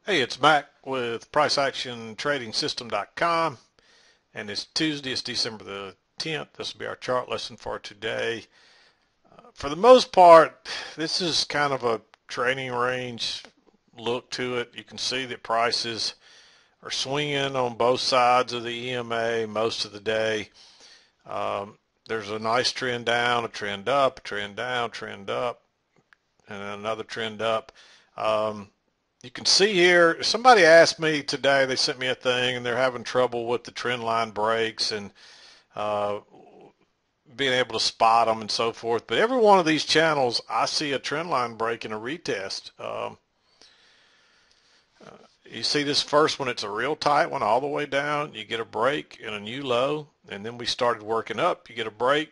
Hey, it's Mack with PriceActionTradingSystem.com, and it's Tuesday. It's December the 10th. This will be our chart lesson for today. For the most part, this is kind of a trading range look to it. You can see that prices are swinging on both sides of the EMA most of the day. There's a nice trend down, a trend up, a trend down, trend up, and another trend up. You can see here, somebody asked me today, they sent me a thing, and they're having trouble with the trend line breaks and uh, being able to spot them and so forth. But every one of these channels, I see a trend line break and a retest. You see this first one, it's a real tight one all the way down. You get a break and a new low, and then we started working up. You get a break,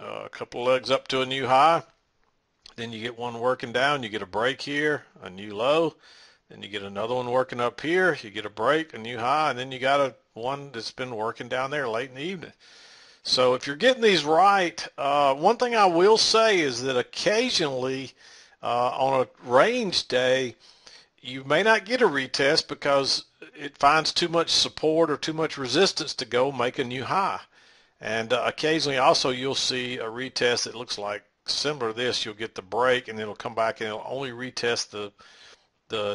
a couple of legs up to a new high. Then you get one working down. You get a break here, a new low. Then you get another one working up here. You get a break, a new high, and then you got one that's been working down there late in the evening. So if you're getting these right, one thing I will say is that occasionally on a range day, you may not get a retest because it finds too much support or too much resistance to go make a new high. And occasionally also you'll see a retest that looks like similar to this. You'll get the break and it'll come back and it'll only retest the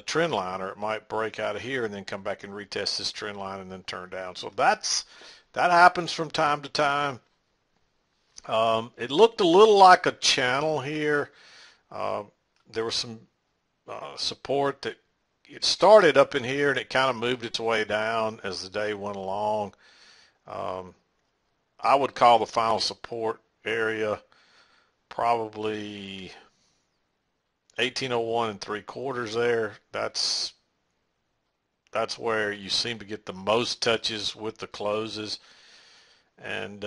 trend line, or it might break out of here and then come back and retest this trend line and then turn down. So that happens from time to time. It looked a little like a channel here. Uh, there was some support that it started up in here and it kind of moved its way down as the day went along. Um, I would call the final support area probably 1801 3/4 there. That's where you seem to get the most touches with the closes. And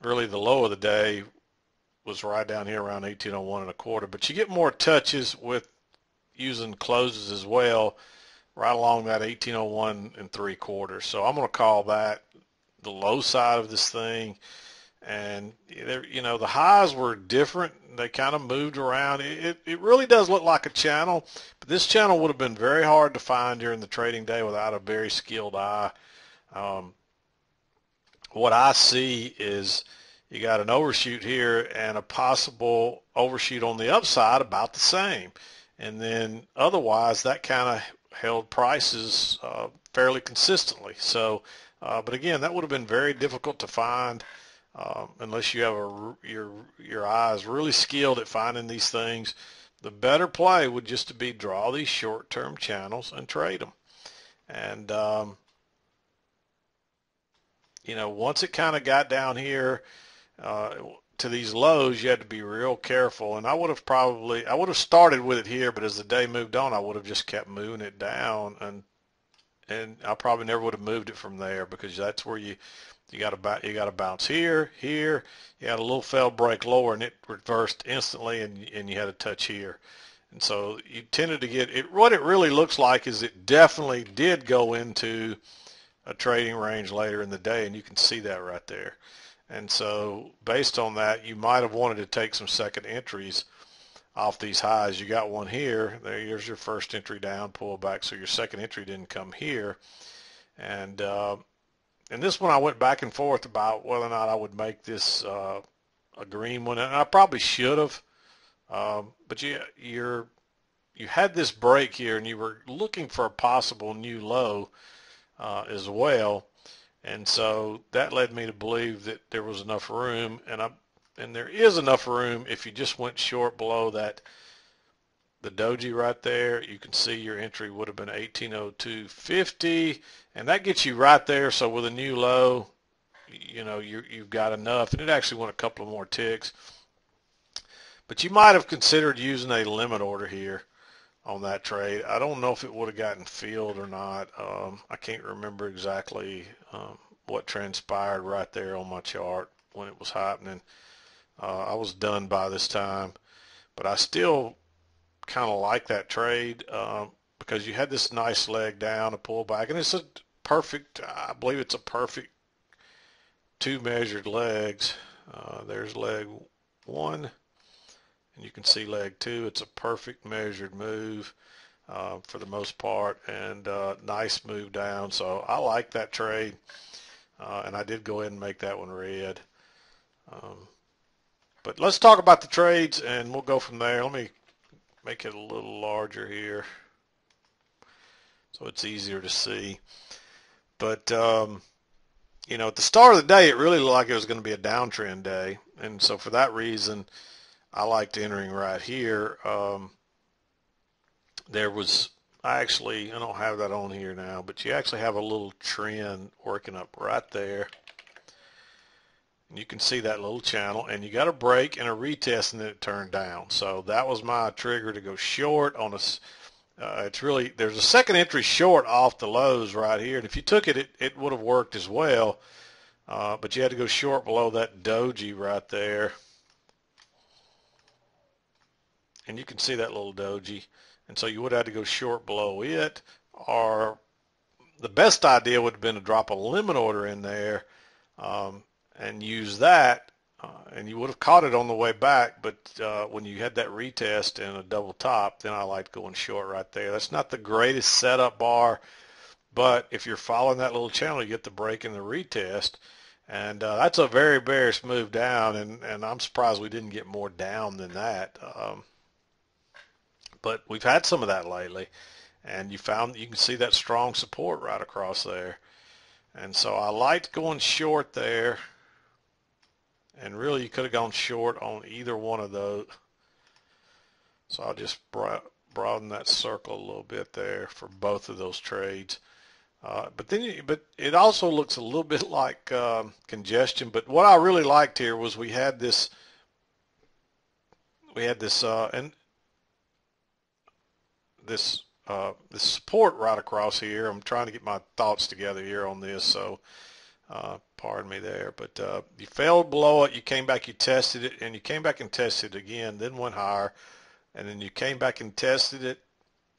really the low of the day was right down here around 1801 1/4. But you get more touches with using closes as well, right along that 1801 3/4. So I'm going to call that the low side of this thing. And the highs were different. They kind of moved around. It really does look like a channel, but this channel would have been very hard to find during the trading day without a very skilled eye. Um, what I see is you got an overshoot here and a possible overshoot on the upside about the same. And then otherwise that kind of held prices fairly consistently. So, but again, that would have been very difficult to find unless you have your eyes really skilled at finding these things. The better play would just to be draw these short-term channels and trade them. And once it kind of got down here to these lows, you had to be real careful. And I would have started with it here, but as the day moved on, I would have just kept moving it down, and I probably never would have moved it from there, because that's where you got to bounce here, here. You had a little failed break lower, and it reversed instantly, and you had a touch here. And so you tended to get it. What it really looks like is it definitely did go into a trading range later in the day, and you can see that right there. And so based on that, you might have wanted to take some second entries off these highs. You got one here. Here's your first entry down, pull back. So your second entry didn't come here. And this one I went back and forth about whether or not I would make this a green one, and I probably should have. But you had this break here, and you were looking for a possible new low as well, and so that led me to believe that there was enough room, and there is enough room if you just went short below that. The doji right there, you can see your entry would have been 1802.50, and that gets you right there. So with a new low, you've got enough, and it actually went a couple of more ticks. But you might have considered using a limit order here on that trade. I don't know if it would have gotten filled or not. I can't remember exactly what transpired right there on my chart when it was happening. I was done by this time, but I still kind of like that trade because you had this nice leg down, a pullback, and it's a perfect, I believe it's a perfect two measured legs. There's leg one, and you can see leg two. It's a perfect measured move. for the most part, and nice move down. So I like that trade, and I did go ahead and make that one red. Um, but let's talk about the trades, and we'll go from there. Let me make it a little larger here so it's easier to see. But you know, at the start of the day, it really looked like it was going to be a downtrend day, and so for that reason, I liked entering right here. There was I don't have that on here now, but you actually have a little trend working up right there. And you can see that little channel, and you got a break and a retest, and then it turned down. So that was my trigger to go short on a. It's really, there's a second entry short off the lows right here, and if you took it, it would have worked as well. But you had to go short below that doji right there. And you can see that little doji. And so you would have to go short below it, or the best idea would have been to drop a limit order in there and use that, and you would have caught it on the way back, but when you had that retest and a double top, then I liked going short right there. That's not the greatest setup bar, but if you're following that little channel, you get the break and the retest, and that's a very bearish move down, and I'm surprised we didn't get more down than that. But we've had some of that lately, and you can see that strong support right across there. And so I liked going short there, and really you could have gone short on either one of those. So I'll just broaden that circle a little bit there for both of those trades. But it also looks a little bit like congestion. But what I really liked here was we had this and this support right across here. I'm trying to get my thoughts together here on this, so pardon me there. But you failed below it, you came back, you tested it, and you came back and tested it again, then went higher, and then you came back and tested it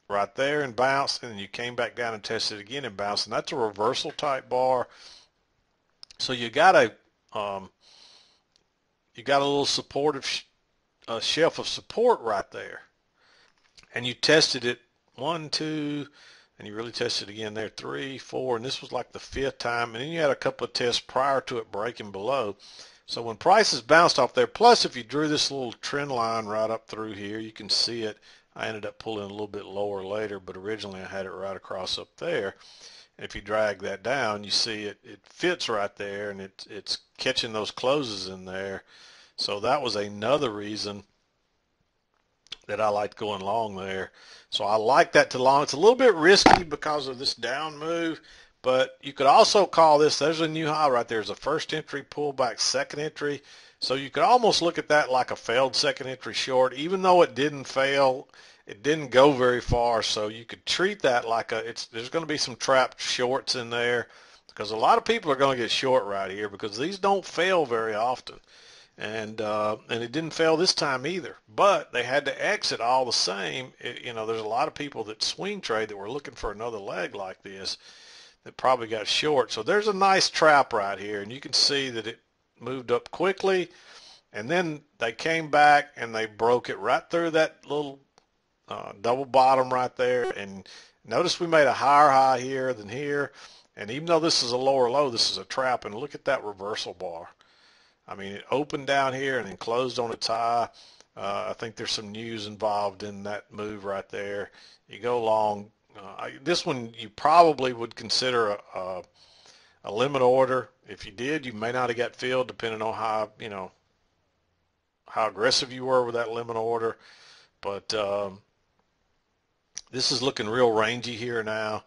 right there and bounced, and then you came back down and tested it again and bounced, and that's a reversal type bar. So you got a little supportive shelf of support right there. And you tested it 1, 2, and you really tested it again there, 3, 4, and this was like the 5th time. And then you had a couple of tests prior to it breaking below. So when prices bounced off there, plus if you drew this little trend line right up through here, you can see it. I ended up pulling a little bit lower later, but originally I had it right across up there. And if you drag that down, you see it fits right there, and it's catching those closes in there. So that was another reason that I liked going long there. So I like that to long. It's a little bit risky because of this down move, but you could also call this, there's a new high right there. There's a first entry pullback, second entry. So you could almost look at that like a failed second entry short. Even though it didn't fail, it didn't go very far. So you could treat that like there's going to be some trapped shorts in there, because a lot of people are going to get short right here because these don't fail very often. And it didn't fail this time either, but they had to exit all the same. There's a lot of people that swing trade that were looking for another leg like this that probably got short. So there's a nice trap right here, and you can see that it moved up quickly, and then they came back and they broke it right through that little double bottom right there. And notice we made a higher high here than here, and even though this is a lower low, this is a trap. And look at that reversal bar. I mean, it opened down here and then closed on its high. I think there's some news involved in that move right there. You go long. This one you probably would consider a limit order. If you did, you may not have got filled depending on how aggressive you were with that limit order. But this is looking real rangy here now,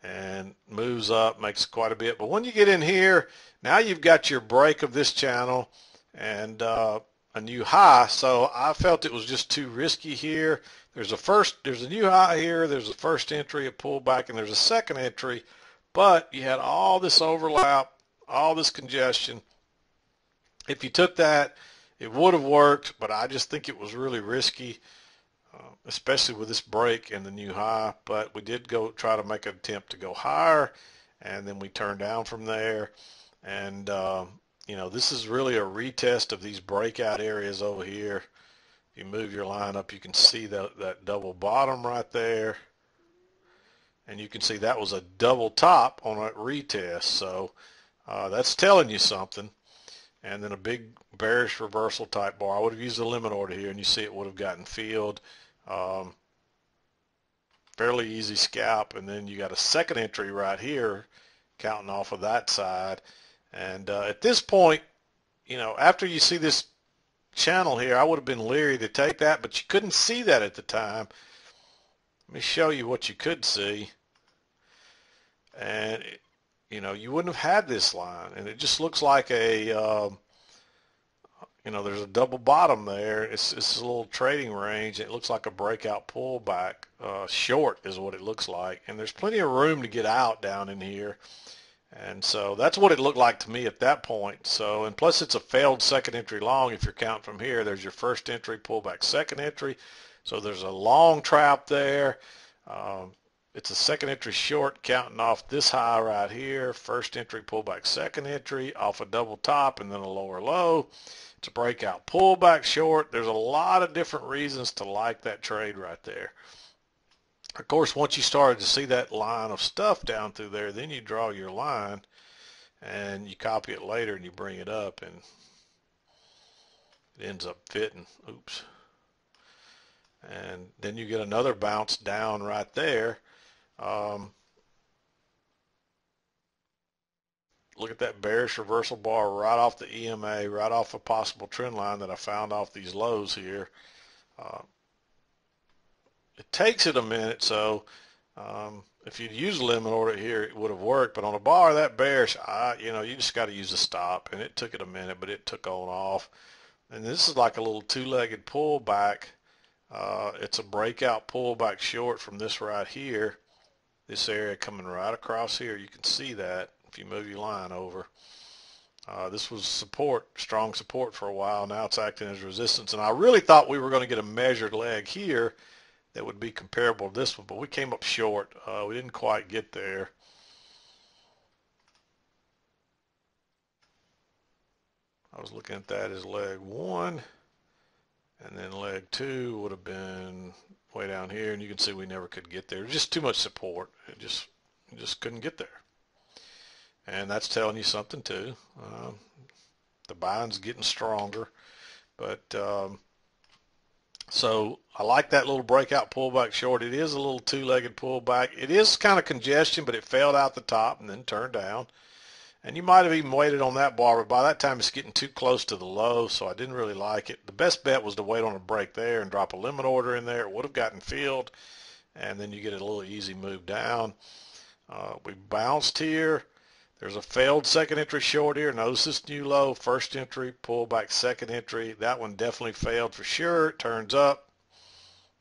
and moves up, makes quite a bit. But when you get in here, now you've got your break of this channel and a new high. So I felt it was just too risky here. There's a new high here, there's a first entry, a pullback, and there's a second entry, but you had all this overlap, all this congestion. If you took that, it would have worked, but I just think it was really risky, especially with this break and the new high. But we did try to make an attempt to go higher, and then we turned down from there. And this is really a retest of these breakout areas over here. If you move your line up, you can see that double bottom right there. And you can see that was a double top on a retest. So that's telling you something. And then a big bearish reversal type bar. I would have used the limit order here, and you see it would have gotten filled. Fairly easy scalp. And then you got a second entry right here, counting off of that side. And at this point, after you see this channel here, I would have been leery to take that, but you couldn't see that at the time. Let me show you what you could see. And you wouldn't have had this line, and it just looks like a there's a double bottom there. It's a little trading range. It looks like a breakout pullback. Short is what it looks like, and there's plenty of room to get out down in here. And so that's what it looked like to me at that point. So, and plus it's a failed second entry long. If you're counting from here, there's your first entry, pullback second entry. So there's a long trap there. It's a second entry short, counting off this high right here. First entry, pullback second entry, off a double top and then a lower low. It's a breakout pullback short. There's a lot of different reasons to like that trade right there. Of course, once you started to see that line of stuff down through there, then you draw your line and you copy it later and you bring it up, and it ends up fitting. Oops. And then you get another bounce down right there. Look at that bearish reversal bar right off the EMA, right off a possible trend line that I found off these lows here. It takes it a minute, so if you'd use a limit order here, it would have worked. But on a bar that bearish, you just got to use a stop, and it took it a minute, but it took on off. And this is like a little two-legged pullback. It's a breakout pullback short from this right here. This area coming right across here. You can see that if you move your line over. This was support, strong support for a while. Now it's acting as resistance. And I really thought we were going to get a measured leg here that would be comparable to this one, but we came up short. We didn't quite get there. I was looking at that as leg one, and then leg two would have been way down here, and you can see we never could get there. Just too much support. It just couldn't get there. And that's telling you something too. The buying's getting stronger, but so I like that little breakout pullback short. It is a little two-legged pullback. It is kind of congestion, but it failed out the top and then turned down. And you might have even waited on that bar, but by that time it's getting too close to the low, so I didn't really like it. The best bet was to wait on a break there and drop a limit order in there. It would have gotten filled, and then you get a little easy move down. We bounced here. There's a failed second entry short here. Notice this new low, first entry, pullback second entry. That one definitely failed for sure. It turns up.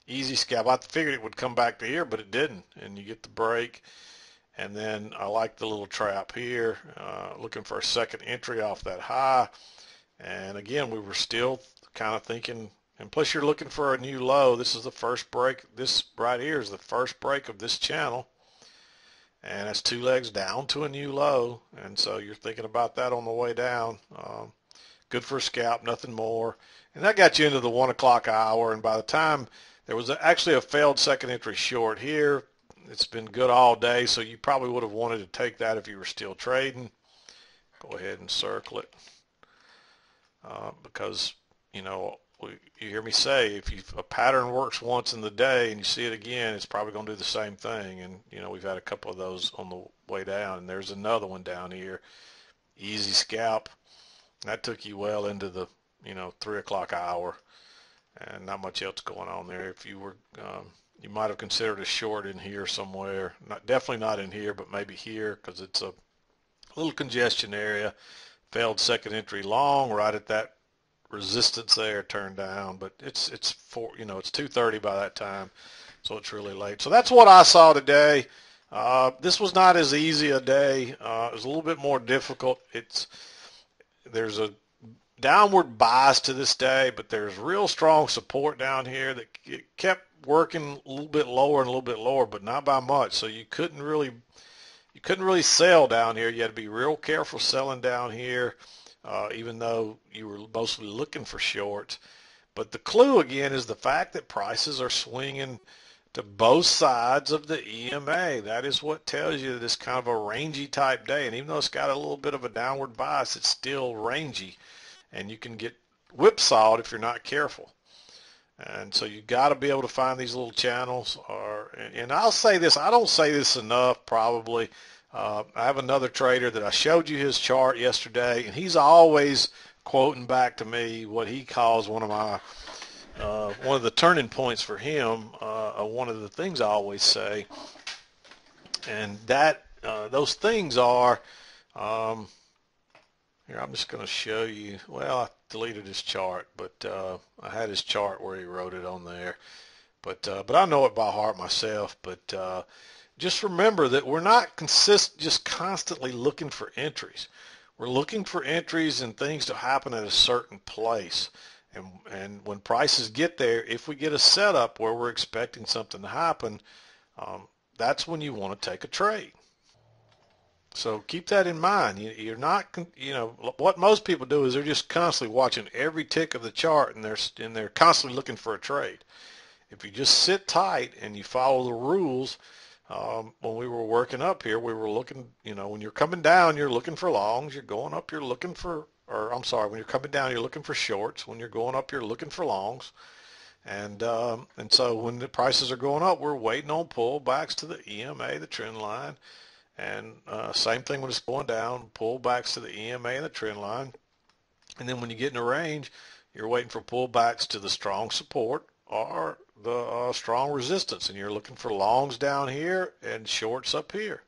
Easy scalp. I figured it would come back to here, but it didn't. And you get the break. And then I like the little trap here, looking for a second entry off that high. And again, we were still kind of thinking, and plus you're looking for a new low. This is the first break. This right here is the first break of this channel. And that's two legs down to a new low, and so you're thinking about that on the way down. Good for a scalp, nothing more. And that got you into the 1 o'clock hour, and by the time there was actually a failed second entry short here, it's been good all day, so you probably would have wanted to take that if you were still trading. Go ahead and circle it because, you hear me say, if a pattern works once in the day and you see it again, it's probably going to do the same thing. And, we've had a couple of those on the way down, and there's another one down here. Easy scalp. That took you well into the, 3 o'clock hour, and not much else going on there. If you were, you might have considered a short in here somewhere. Definitely not in here, but maybe here, because it's a little congestion area. Failed second entry long right at that resistance there, turned down, but it's 2:30 by that time, so it's really late. So that's what I saw today. This was not as easy a day. It was a little bit more difficult. There's a downward bias to this day, but there's real strong support down here that it kept working a little bit lower and a little bit lower, but not by much. So you couldn't really sell down here. You had to be real careful selling down here. Even though you were mostly looking for shorts. But the clue, again, is the fact that prices are swinging to both sides of the EMA. That is what tells you that it's kind of a rangy type day. And even though it's got a little bit of a downward bias, it's still rangy. And you can get whipsawed if you're not careful. And so you got to be able to find these little channels. And I'll say this, I don't say this enough probably. I have another trader that I showed you his chart yesterday, and he's always quoting back to me what he calls one of the turning points for him, one of the things I always say, and that those things are, here I'm just going to show you, well, I deleted his chart, but I had his chart where he wrote it on there, but I know it by heart myself, but just remember that we're not just constantly looking for entries. We're looking for entries and things to happen at a certain place. And when prices get there, if we get a setup where we're expecting something to happen, that's when you want to take a trade. So keep that in mind. You're not, what most people do is they're just constantly watching every tick of the chart, and they're constantly looking for a trade. If you just sit tight and you follow the rules, when we were working up here, we were looking, when you're coming down, you're looking for longs. You're going up, you're looking for, when you're coming down, you're looking for shorts. When you're going up, you're looking for longs. And so when the prices are going up, we're waiting on pullbacks to the EMA, the trend line. And same thing when it's going down, pullbacks to the EMA and the trend line. And then when you get in a range, you're waiting for pullbacks to the strong support or the strong resistance. And you're looking for longs down here and shorts up here.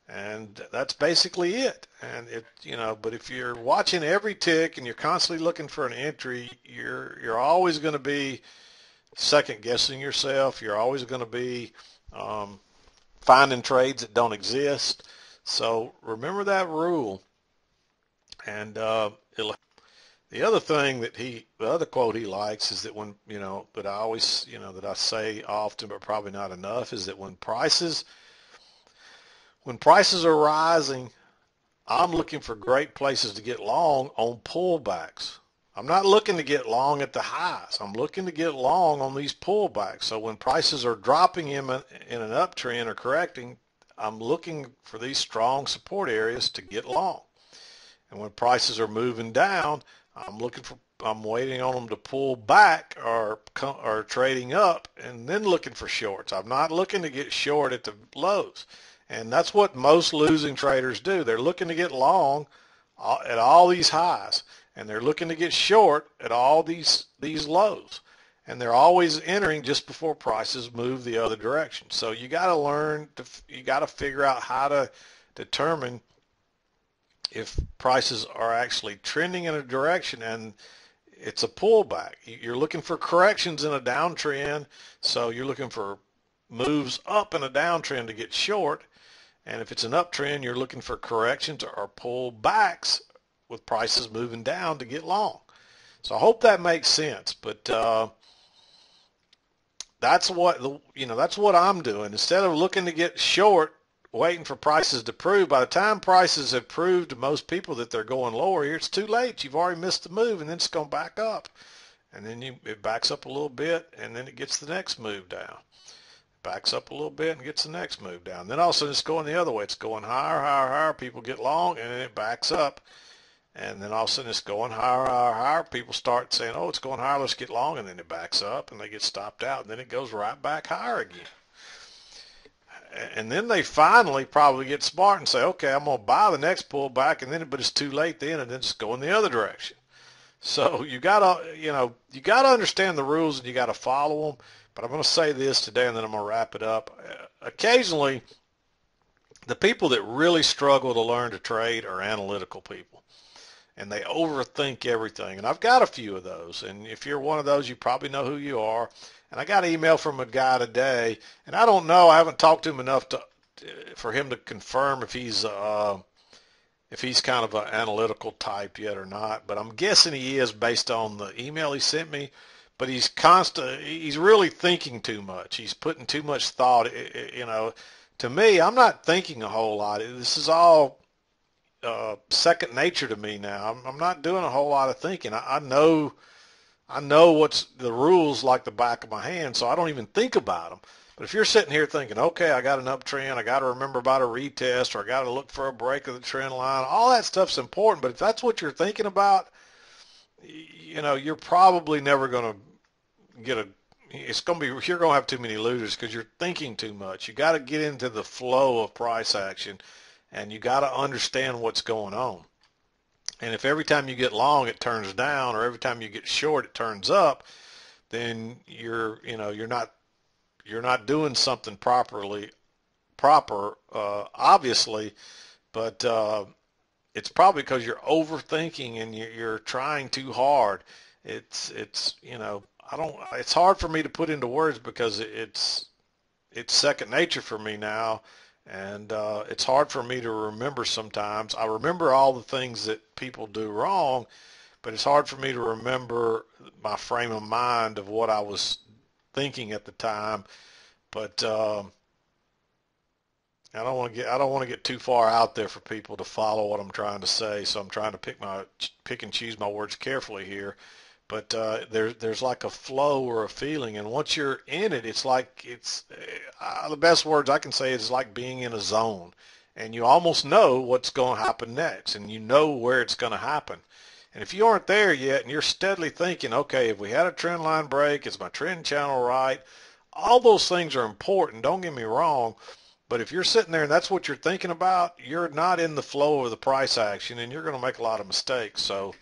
And that's basically it. And but if you're watching every tick and you're constantly looking for an entry, you're always going to be second guessing yourself. You're always going to be finding trades that don't exist. So remember that rule. And the other thing the other quote he likes is that when that I always that I say often but probably not enough is that when prices are rising, I'm looking for great places to get long on pullbacks. I'm not looking to get long at the highs. I'm looking to get long on these pullbacks. So when prices are dropping in an uptrend or correcting, I'm looking for these strong support areas to get long. And when prices are moving down, I'm waiting on them to pull back or trading up and then looking for shorts. I'm not looking to get short at the lows. And that's what most losing traders do. They're looking to get long at all these highs, and they're looking to get short at all these lows. And they're always entering just before prices move the other direction. So you got to you got to figure out how to determine if prices are actually trending in a direction and it's a pullback. You're looking for corrections in a downtrend, so you're looking for moves up in a downtrend to get short. And if it's an uptrend, you're looking for corrections or pullbacks with prices moving down to get long. So I hope that makes sense. But that's what that's what I'm doing. Instead of looking to get short, waiting for prices to prove, by the time prices have proved to most people that they're going lower here, it's too late. You've already missed the move, and then it's going back up. And then it backs up a little bit, and then it gets the next move down. Backs up a little bit and gets the next move down. Then all of a sudden it's going the other way. It's going higher, higher, higher. People get long, and then it backs up. And then all of a sudden it's going higher, higher, higher. People start saying, oh, it's going higher, let's get long. And then it backs up, and they get stopped out. And then it goes right back higher again. And then they finally probably get smart and say, okay, I'm going to buy the next pullback. But it's too late then, and then it's going the other direction. So you got to understand the rules, and you got to follow them. But I'm going to say this today, and then I'm going to wrap it up. Occasionally, the people that really struggle to learn to trade are analytical people, and they overthink everything. And I've got a few of those, and if you're one of those, you probably know who you are. And I got an email from a guy today, and I don't know, I haven't talked to him enough for him to confirm if he's kind of an analytical type yet or not, but I'm guessing he is based on the email he sent me. But he's really thinking too much. He's putting too much thought. To me, I'm not thinking a whole lot. This is all second nature to me now. I'm not doing a whole lot of thinking. I know I know what's the rules like the back of my hand, so I don't even think about them. But if you're sitting here thinking, okay, I got an uptrend, I got to remember about a retest, or I got to look for a break of the trend line, all that stuff's important. But if that's what you're thinking about, you're probably never going to get a. It's going to be you're going to have too many losers because you're thinking too much. You got to get into the flow of price action, and you got to understand what's going on. And if every time you get long it turns down, or every time you get short it turns up, then you're not doing something proper, obviously, but it's probably because you're overthinking and you're trying too hard. I don't. It's hard for me to put into words because it's second nature for me now, and it's hard for me to remember sometimes. I remember all the things that people do wrong, but it's hard for me to remember my frame of mind of what I was thinking at the time. But I don't want to get too far out there for people to follow what I'm trying to say. So I'm trying to pick and choose my words carefully here. But there's like a flow or a feeling, and once you're in it, it's like the best words I can say is like being in a zone, and you almost know what's going to happen next, and you know where it's going to happen. And if you aren't there yet, and you're steadily thinking, okay, if we had a trend line break, is my trend channel right? All those things are important. Don't get me wrong. But if you're sitting there and that's what you're thinking about, you're not in the flow of the price action, and you're going to make a lot of mistakes. So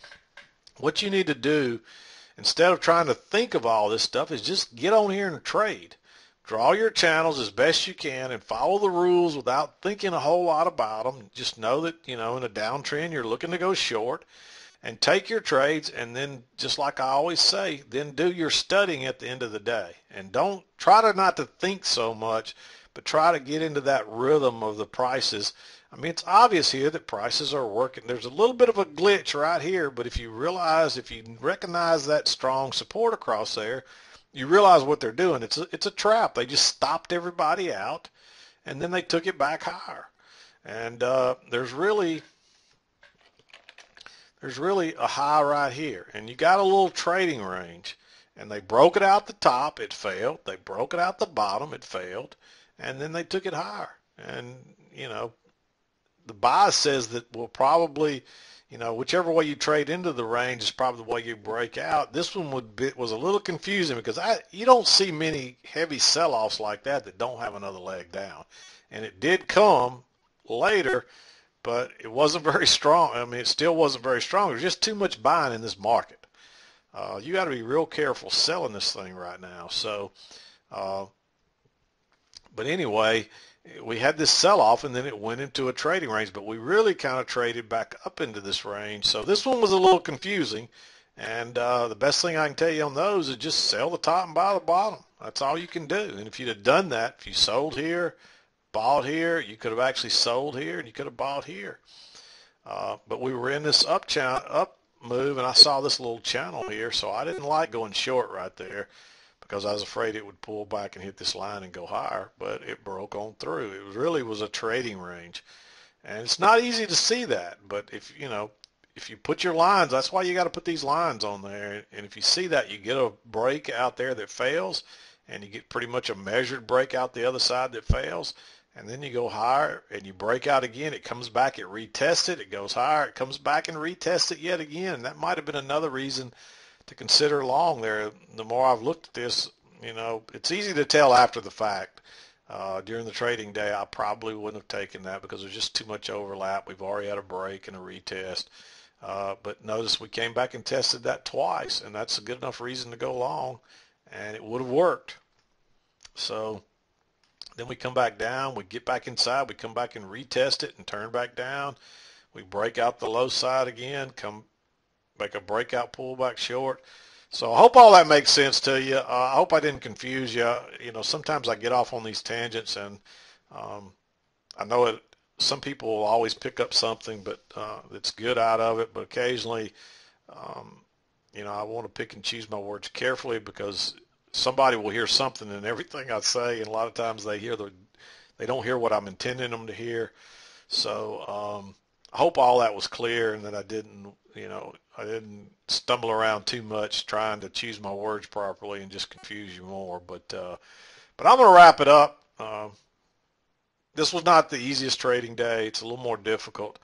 what you need to do, instead of trying to think of all this stuff, is just get on here and trade. Draw your channels as best you can and follow the rules without thinking a whole lot about them. Just know that, in a downtrend, you're looking to go short, and take your trades, and then, just like I always say, then do your studying at the end of the day. And don't try to not to think so much, but try to get into that rhythm of the prices. I mean, it's obvious here that prices are working. There's a little bit of a glitch right here, but if you recognize that strong support across there, you realize what they're doing. It's a trap. They just stopped everybody out, and then they took it back higher. And there's really a high right here, and you got a little trading range, and they broke it out the top, it failed. They broke it out the bottom, it failed, and then they took it higher. And the bias says that we'll probably, whichever way you trade into the range is probably the way you break out. This one was a little confusing because you don't see many heavy sell-offs like that don't have another leg down, and it did come later, but it wasn't very strong. I mean, it still wasn't very strong. There's just too much buying in this market. You got to be real careful selling this thing right now. So, but anyway, we had this sell-off, and then it went into a trading range, but we really kind of traded back up into this range. So this one was a little confusing, and the best thing I can tell you on those is just sell the top and buy the bottom. That's all you can do. And if you'd have done that, if you sold here, bought here, you could have actually sold here, and you could have bought here. But we were in this up move, and I saw this little channel here, so I didn't like going short right there because I was afraid it would pull back and hit this line and go higher, but it broke on through. It really was a trading range, and it's not easy to see that, but if you put your lines, that's why you got to put these lines on there, and if you see that, you get a break out there that fails, and you get pretty much a measured break out the other side that fails, and then you go higher and you break out again. It comes back, it retests it, it goes higher, it comes back and retests it yet again. That might have been another reason to consider long there. The more I've looked at this, it's easy to tell after the fact. During the trading day, I probably wouldn't have taken that because there's just too much overlap. We've already had a break and a retest. But notice we came back and tested that twice, and that's a good enough reason to go long, and it would have worked. So then we come back down, we get back inside, we come back and retest it and turn back down. We break out the low side again, come make a breakout pullback short. So I hope all that makes sense to you. I hope I didn't confuse you. Sometimes I get off on these tangents, and I know some people will always pick up something that's good out of it, but occasionally, I want to pick and choose my words carefully because somebody will hear something in everything I say, and a lot of times they don't hear what I'm intending them to hear. So I hope all that was clear and that I didn't I didn't stumble around too much trying to choose my words properly and just confuse you more. But I'm going to wrap it up. This was not the easiest trading day. It's a little more difficult.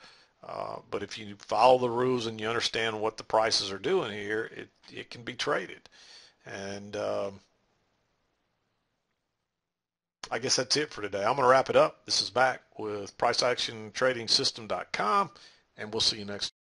But if you follow the rules and you understand what the prices are doing here, it can be traded. And I guess that's it for today. I'm going to wrap it up. This is Mack with PriceActionTradingSystem.com, and we'll see you next time.